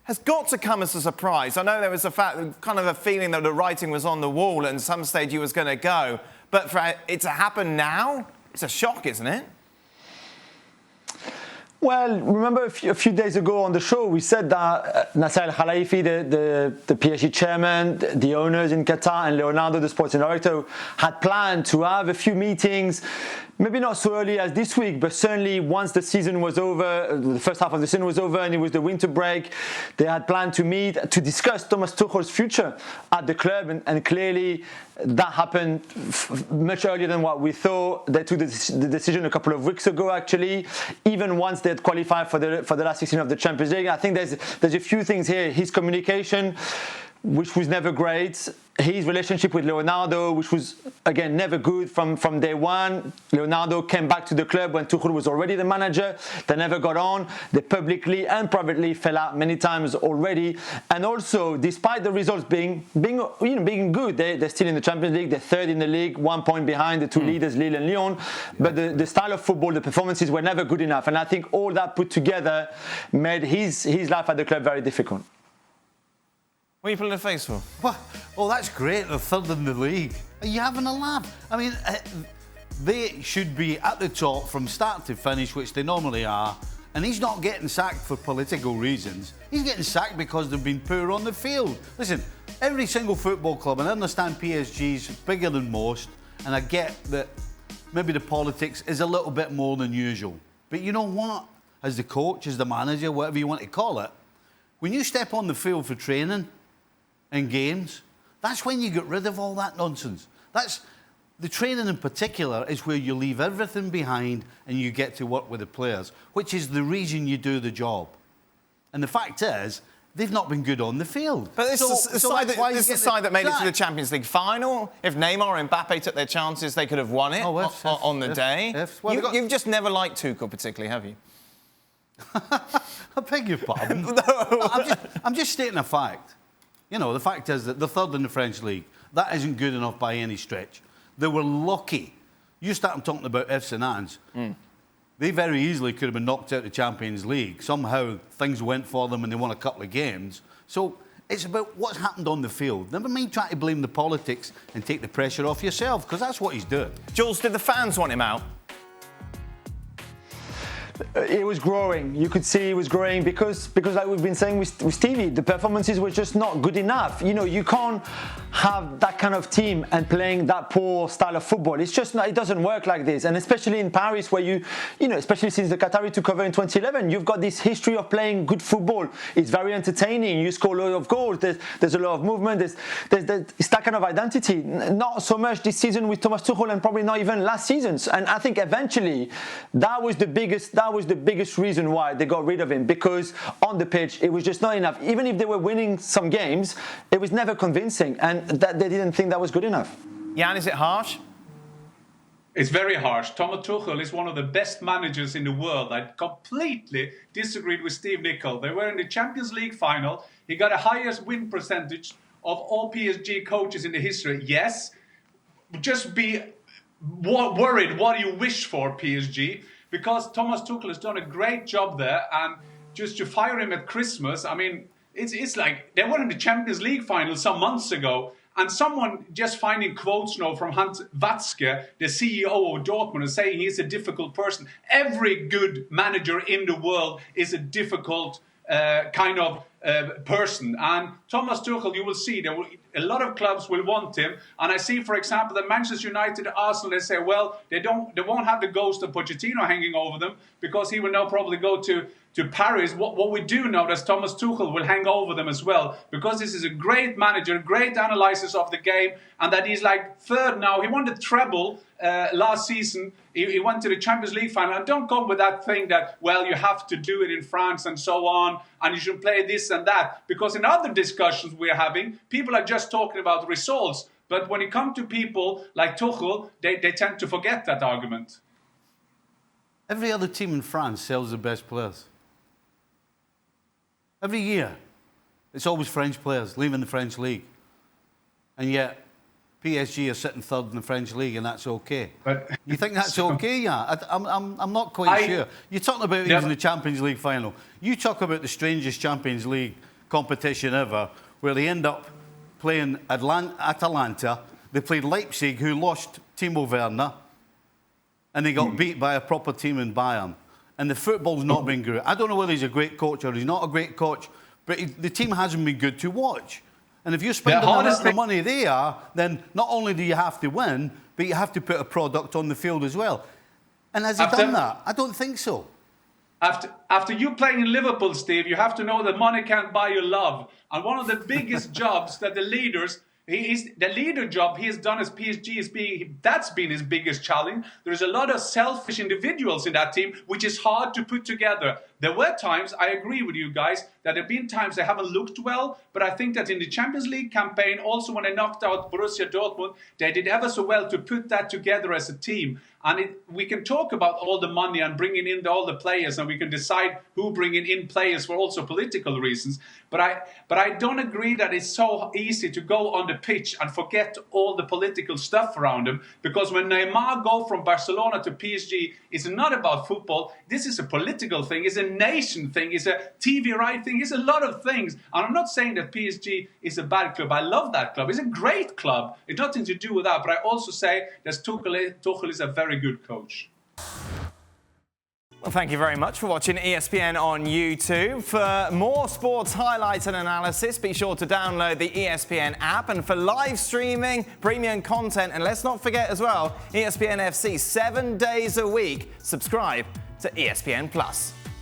has got to come as a surprise. I know there was kind of a feeling that the writing was on the wall and at some stage he was going to go. But for it to happen now, it's a shock, isn't it? Well, remember a few days ago on the show, we said that Nasser Al-Khelaifi, the PSG chairman, the owners in Qatar, and Leonardo, the sporting director, had planned to have a few meetings, maybe not so early as this week, but certainly once the season was over, the first half of the season was over and it was the winter break, they had planned to meet to discuss Thomas Tuchel's future at the club, and clearly that happened much earlier than what we thought. They took the decision a couple of weeks ago, actually, even once they had qualified for the last 16 of the Champions League. I think there's a few things here. His communication, which was never great. His relationship with Leonardo, which was, again, never good from day one. Leonardo came back to the club when Tuchel was already the manager. They never got on. They publicly and privately fell out many times already. And also, despite the results being good, they're still in the Champions League. They're third in the league, 1 point behind the two leaders, Lille and Lyon. But the style of football, the performances were never good enough. And I think all that put together made his life at the club very difficult. What are you pulling a face for? Well, that's great. They're third in the league. Are you having a laugh? I mean, they should be at the top from start to finish, which they normally are. And he's not getting sacked for political reasons. He's getting sacked because they've been poor on the field. Listen, every single football club, and I understand PSG's bigger than most, and I get that maybe the politics is a little bit more than usual. But you know what? As the coach, as the manager, whatever you want to call it, when you step on the field for training and games, that's when you get rid of all that nonsense. That's the training in particular is where you leave everything behind and you get to work with the players, which is the reason you do the job. And the fact is, they've not been good on the field. But this is the side that made it to the Champions League final. If Neymar and Mbappe took their chances, they could have won it on the day. You've just never liked Tuchel particularly, have you? I beg your pardon. No. I'm just stating a fact. You know, the fact is that they're third in the French league. That isn't good enough by any stretch. They were lucky. You start talking about ifs and ands. They very easily could have been knocked out of the Champions League. Somehow things went for them and they won a couple of games. So it's about what's happened on the field. Never mind trying to blame the politics and take the pressure off yourself, because that's what he's doing. Jules, did the fans want him out? It was growing. You could see it was growing because like we've been saying with Stevie, the performances were just not good enough. You know, you can't have that kind of team and playing that poor style of football. It's just not, it doesn't work like this. And especially in Paris, where you know, especially since the Qatari took over in 2011, you've got this history of playing good football. It's very entertaining. You score a lot of goals. There's a lot of movement. It's that kind of identity. Not so much this season with Thomas Tuchel, and probably not even last season's. And I think eventually that was the biggest reason why they got rid of him, because on the pitch it was just not enough. Even if they were winning some games, it was never convincing, and that they didn't think that was good enough. Jan, is it harsh? It's very harsh. Thomas Tuchel is one of the best managers in the world. I completely disagreed with Steve Nicol. They were in the Champions League final. He got a highest win percentage of all PSG coaches in the history. Yes, just be worried what you wish for, PSG. Because Thomas Tuchel has done a great job there, and just to fire him at Christmas, I mean, it's like they were in the Champions League final some months ago, and someone just finding quotes now from Hans Watzke, the CEO of Dortmund, and saying he's a difficult person. Every good manager in the world is a difficult kind of person. And Thomas Tuchel, you will see, a lot of clubs will want him. And I see, for example, that Manchester United, Arsenal, they say, well, they won't have the ghost of Pochettino hanging over them because he will now probably go to Paris. What we do know is Thomas Tuchel will hang over them as well, because this is a great manager, great analysis of the game, and that he's like third now. He won the treble last season. He went to the Champions League final. And don't go with that thing that, well, you have to do it in France and so on, and you should play this and that. Because in other discussions we're having, people are just talking about results. But when it comes to people like Tuchel, they tend to forget that argument. Every other team in France sells the best players. Every year. It's always French players leaving the French league. And yet, PSG are sitting third in the French league, and that's okay. But you think that's okay? Yeah, I'm not quite sure. You're talking about even the Champions League final. You talk about the strangest Champions League competition ever, where they end up playing Atalanta. They played Leipzig, who lost Timo Werner, and they got beat by a proper team in Bayern. And the football's not been good. I don't know whether he's a great coach or he's not a great coach, but the team hasn't been good to watch. And if you spend the money they are, then not only do you have to win, but you have to put a product on the field as well. And has he done that? I don't think so. After you playing in Liverpool, Steve, you have to know that money can't buy you love. And one of the biggest jobs that the leaders, the leader job he has done as PSG that's been his biggest challenge. There's a lot of selfish individuals in that team, which is hard to put together. There were times, I agree with you guys, that there have been times they haven't looked well, but I think that in the Champions League campaign, also when they knocked out Borussia Dortmund, they did ever so well to put that together as a team. And we can talk about all the money and bringing in all the players, and we can decide who bringing in players for also political reasons. But I don't agree that it's so easy to go on the pitch and forget all the political stuff around him. Because when Neymar go from Barcelona to PSG, it's not about football. This is a political thing. It's a nation thing. It's a TV right thing. It's a lot of things. And I'm not saying that PSG is a bad club. I love that club. It's a great club. It's nothing to do with that. But I also say that Tuchel is a very good coach. Well, thank you very much for watching ESPN on YouTube. For more sports highlights and analysis, be sure to download the ESPN app. And for live streaming, premium content, and let's not forget as well, ESPN FC 7 days a week. Subscribe to ESPN+.